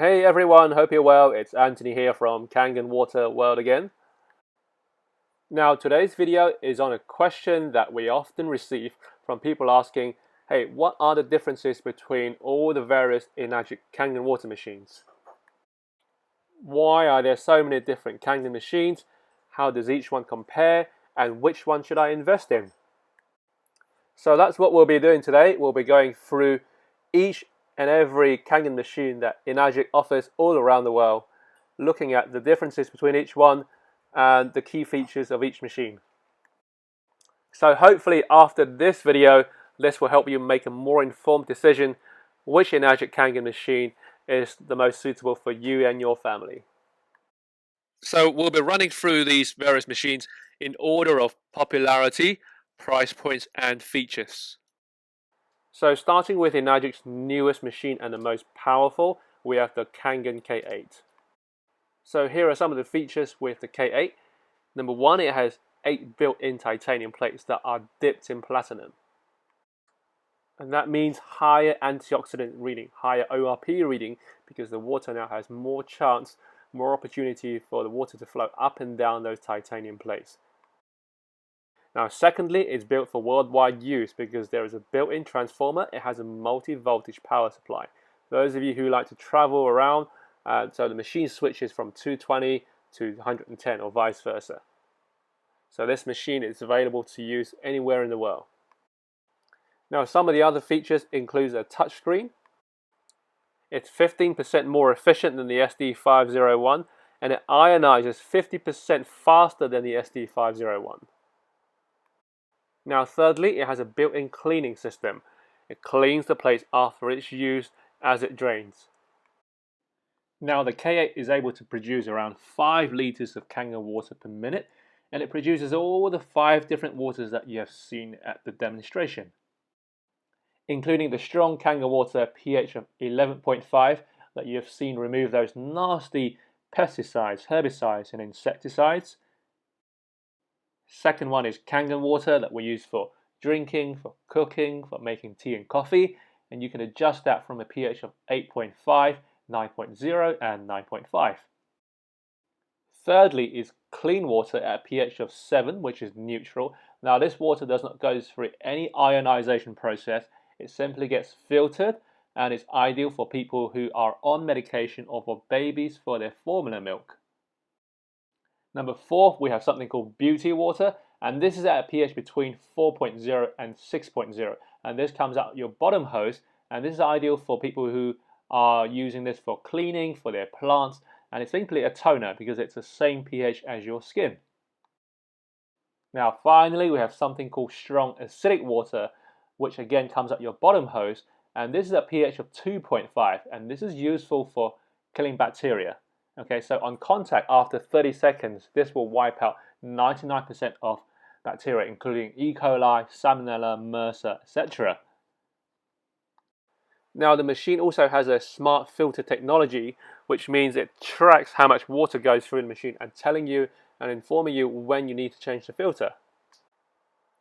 Hey everyone, hope you're well. It's Anthony here from Kangen Water World again. Now today's video is on a question that we often receive from people asking, hey, what are the differences between all the various Enagic Kangen water machines? Why are there so many different Kangen machines? How does each one compare? And which one should I invest in? So that's what we'll be doing today. We'll be going through each and every Kangen machine that Enagic offers all around the world, looking at the differences between each one and the key features of each machine. So hopefully after this video, this will help you make a more informed decision which Enagic Kangen machine is the most suitable for you and your family. So we'll be running through these various machines in order of popularity, price points and features. So starting with Enagic's newest machine and the most powerful, we have the Kangen K8. So here are some of the features with the K8. Number one, it has 8 built-in titanium plates that are dipped in platinum. And that means higher antioxidant reading, higher ORP reading, because the water now has more chance, more opportunity for the water to flow up and down those titanium plates. Now secondly, it's built for worldwide use because there is a built-in transformer. It has a multi-voltage power supply. Those of you who like to travel around, so the machine switches from 220 to 110 or vice versa. So this machine is available to use anywhere in the world. Now some of the other features include a touchscreen. It's 15% more efficient than the SD501 and it ionizes 50% faster than the SD501. Now thirdly, it has a built-in cleaning system. It cleans the plates after it's used as it drains. Now the K8 is able to produce around 5 liters of Kangen water per minute, and it produces all the 5 different waters that you have seen at the demonstration, including the strong Kangen water pH of 11.5 that you have seen remove those nasty pesticides, herbicides and insecticides. Second one is Kangen water that we use for drinking, for cooking, for making tea and coffee, and you can adjust that from a pH of 8.5, 9.0 and 9.5. Thirdly is clean water at a pH of 7, which is neutral. Now this water does not go through any ionization process. It simply gets filtered and is ideal for people who are on medication or for babies for their formula milk. Number 4, we have something called beauty water, and this is at a pH between 4.0 and 6.0, and this comes out your bottom hose, and this is ideal for people who are using this for cleaning, for their plants, and it's simply a toner because it's the same pH as your skin. Now finally, we have something called strong acidic water, which again comes out your bottom hose, and this is a pH of 2.5, and this is useful for killing bacteria. Okay, so on contact after 30 seconds, this will wipe out 99% of bacteria, including E. coli, Salmonella, MRSA, etc. Now the machine also has a smart filter technology, which means it tracks how much water goes through the machine and telling you and informing you when you need to change the filter.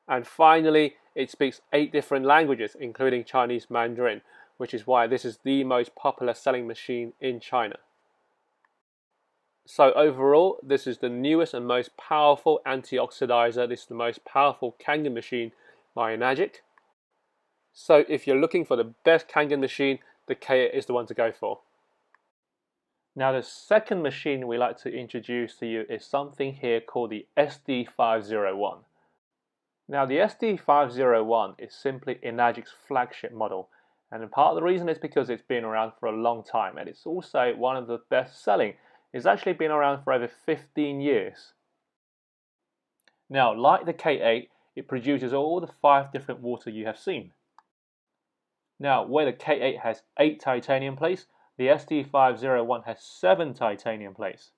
And finally, it speaks 8 different languages, including Chinese Mandarin, which is why this is the most popular selling machine in China. So overall, this is the newest and most powerful antioxidizer. This is the most powerful Kangen machine by Enagic. So if you're looking for the best Kangen machine, the K8 is the one to go for. Now the second machine we like to introduce to you is something here called the SD501. Now the SD501 is simply Enagic's flagship model, and part of the reason is because it's been around for a long time, and it's also one of the best selling. It's actually been around for over 15 years. Now, like the K8, it produces all the 5 different water you have seen. Now, where the K8 has 8 titanium plates, the SD501 has 7 titanium plates.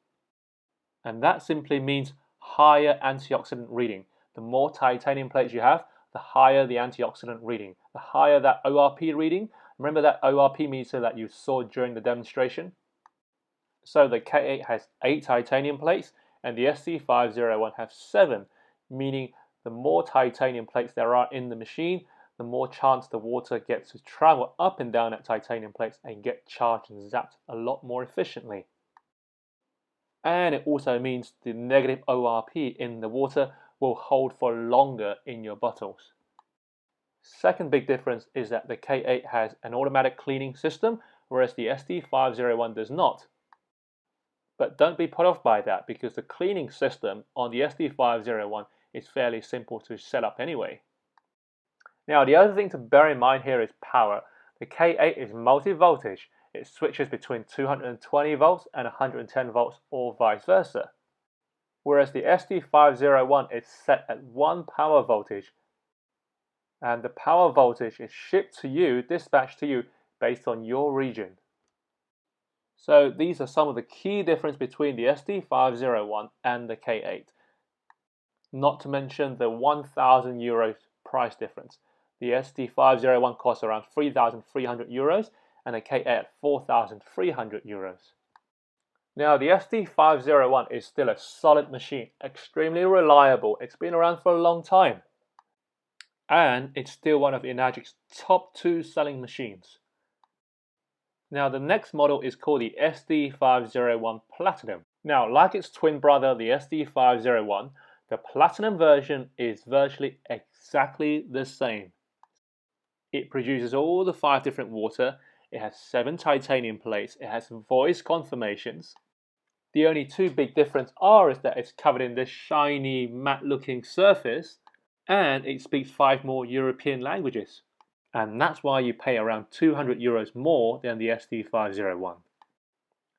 And that simply means higher antioxidant reading. The more titanium plates you have, the higher the antioxidant reading. The higher that ORP reading. Remember that ORP meter that you saw during the demonstration? So the K8 has 8 titanium plates and the SD501 has 7, meaning the more titanium plates there are in the machine, the more chance the water gets to travel up and down that titanium plates and get charged and zapped a lot more efficiently. And it also means the negative ORP in the water will hold for longer in your bottles. Second big difference is that the K8 has an automatic cleaning system, whereas the SD501 does not. But don't be put off by that, because the cleaning system on the SD501 is fairly simple to set up anyway. Now, the other thing to bear in mind here is power. The K8 is multi-voltage. It switches between 220 volts and 110 volts or vice versa. Whereas the SD501 is set at 1 power voltage, and the power voltage is shipped to you, dispatched to you, based on your region. So these are some of the key differences between the SD501 and the K8. Not to mention the €1,000 price difference. The SD501 costs around €3,300 and the K8 at €4,300. Now, the SD501 is still a solid machine, extremely reliable. It's been around for a long time. And it's still one of Enagic's top 2 selling machines. Now, the next model is called the SD501 Platinum. Now, like its twin brother, the SD501, the Platinum version is virtually exactly the same. It produces all the 5 different water, it has 7 titanium plates, it has voice confirmations. The only 2 big differences is that it's covered in this shiny, matte-looking surface, and it speaks 5 more European languages. And that's why you pay around €200 more than the SD501.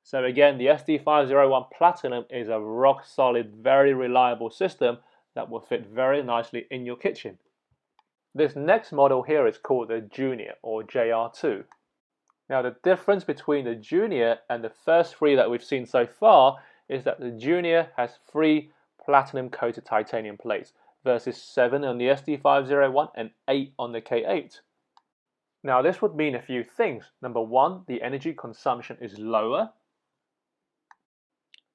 So again, the SD501 Platinum is a rock-solid, very reliable system that will fit very nicely in your kitchen. This next model here is called the Junior, or JR2. Now, the difference between the Junior and the first 3 that we've seen so far is that the Junior has 3 platinum-coated titanium plates versus 7 on the SD501 and 8 on the K8. Now, this would mean a few things. Number 1, the energy consumption is lower.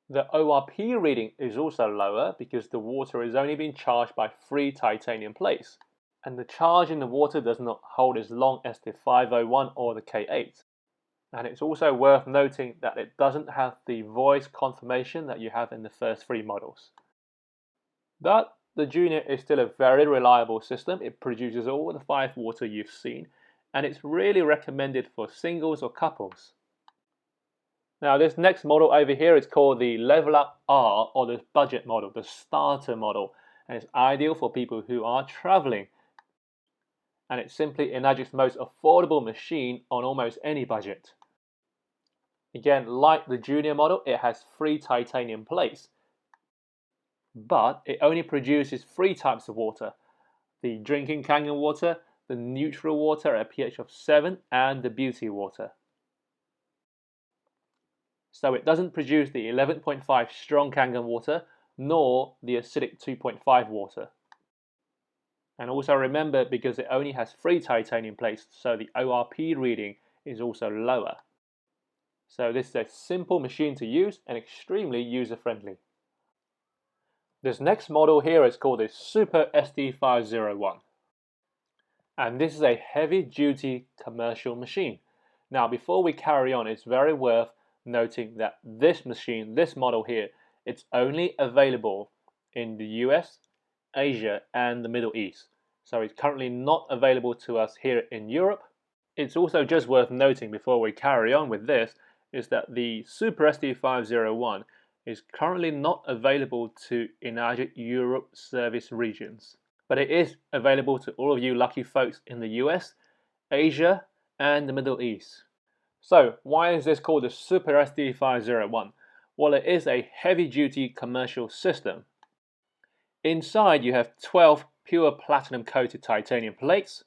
The ORP reading is also lower because the water is only being charged by 3 titanium plates. And the charge in the water does not hold as long as the 501 or the K8. And it's also worth noting that it doesn't have the voice confirmation that you have in the first 3 models. But the Junior is still a very reliable system. It produces all the 5 water you've seen, and it's really recommended for singles or couples. Now, this next model over here is called the Level Up R, or the budget model, the starter model, and it's ideal for people who are traveling. And it's simply Enagic's most affordable machine on almost any budget. Again, like the Junior model, it has 3 titanium plates, but it only produces 3 types of water: the drinking Kangen water, the neutral water at a pH of 7, and the beauty water. So it doesn't produce the 11.5 strong Kangen water, nor the acidic 2.5 water. And also remember, because it only has 3 titanium plates, so the ORP reading is also lower. So this is a simple machine to use and extremely user-friendly. This next model here is called the Super SD501. And this is a heavy-duty commercial machine. Now, before we carry on, it's very worth noting that this machine, this model here, it's only available in the US, Asia, and the Middle East. So it's currently not available to us here in Europe. It's also just worth noting before we carry on with this is that the Super SD501 is currently not available to Enagic Europe service regions, but it is available to all of you lucky folks in the US, Asia, and the Middle East. So why is this called the Super SD501? Well, it is a heavy-duty commercial system. Inside you have 12 pure platinum-coated titanium plates,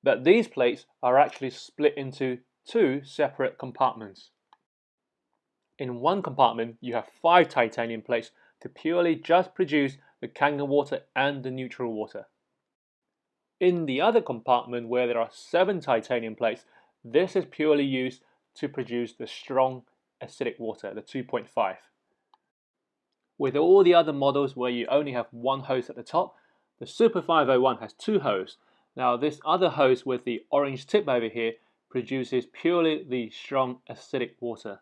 but these plates are actually split into 2 separate compartments. In one compartment you have 5 titanium plates to purely just produce the Kangen water and the neutral water. In the other compartment, where there are 7 titanium plates, this is purely used to produce the strong acidic water, the 2.5. With all the other models where you only have 1 hose at the top, the Super 501 has 2 hoses. Now this other hose with the orange tip over here produces purely the strong acidic water.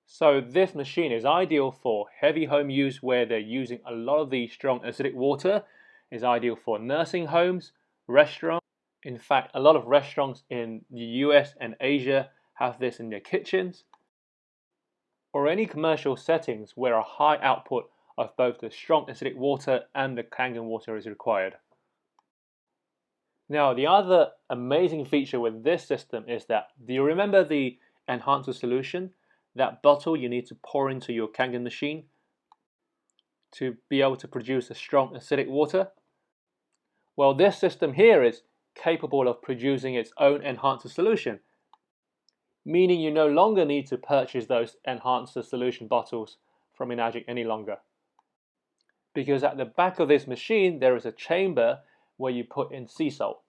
So this machine is ideal for heavy home use where they're using a lot of the strong acidic water. It's ideal for nursing homes, restaurants. In fact, a lot of restaurants in the US and Asia have this in their kitchens, or any commercial settings where a high output of both the strong acidic water and the Kangen water is required. Now, the other amazing feature with this system is that, do you remember the enhancer solution? That bottle you need to pour into your Kangen machine to be able to produce a strong acidic water? Well, this system here is capable of producing its own enhancer solution, meaning you no longer need to purchase those enhancer solution bottles from Enagic any longer. Because at the back of this machine there is a chamber where you put in sea salt.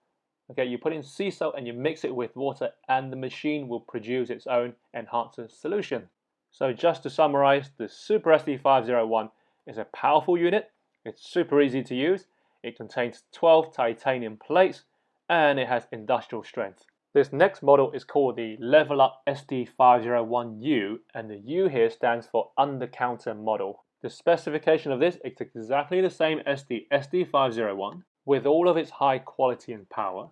Okay, you put in sea salt and you mix it with water and the machine will produce its own enhancer solution. So just to summarize, the Super SD501 is a powerful unit, it's super easy to use, it contains 12 titanium plates and it has industrial strength. This next model is called the Level Up SD501U and the U here stands for under counter model. The specification of this is exactly the same as the SD501 with all of its high quality and power.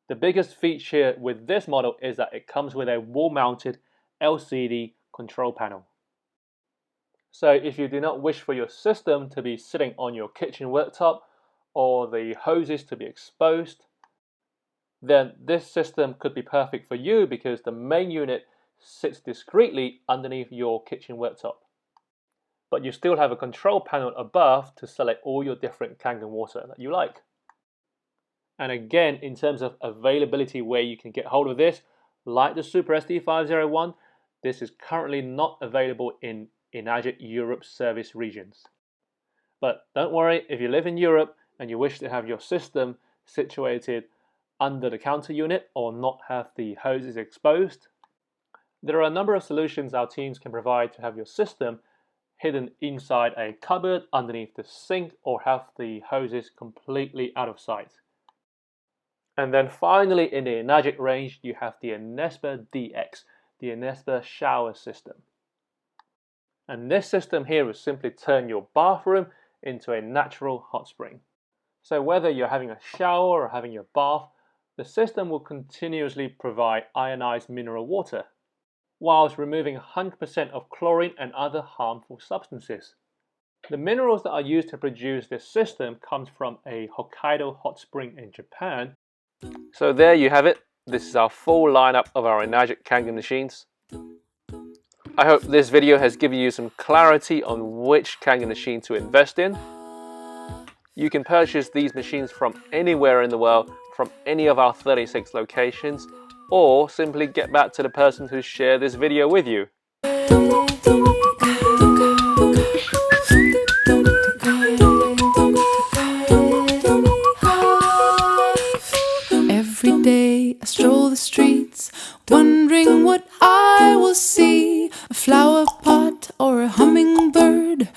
The biggest feature with this model is that it comes with a wall-mounted LCD control panel. So if you do not wish for your system to be sitting on your kitchen worktop or the hoses to be exposed, then this system could be perfect for you because the main unit sits discreetly underneath your kitchen worktop. But you still have a control panel above to select all your different Kangen water that you like. And again, in terms of availability where you can get hold of this, like the Super SD501, this is currently not available in Enagic Europe service regions. But don't worry, if you live in Europe and you wish to have your system situated under the counter unit or not have the hoses exposed, there are a number of solutions our teams can provide to have your system hidden inside a cupboard underneath the sink or have the hoses completely out of sight. And then finally in the Enagic range you have the Enespa DX, the Enespa shower system. And this system here will simply turn your bathroom into a natural hot spring. So whether you're having a shower or having your bath, the system will continuously provide ionized mineral water, whilst removing 100% of chlorine and other harmful substances. The minerals that are used to produce this system comes from a Hokkaido hot spring in Japan. So there you have it. This is our full lineup of our Enagic Kangen machines. I hope this video has given you some clarity on which Kangen machine to invest in. You can purchase these machines from anywhere in the world, from any of our 36 locations, or simply get back to the person who shared this video with you. Every day I stroll the streets, wondering what I will see, a flower pot or a hummingbird,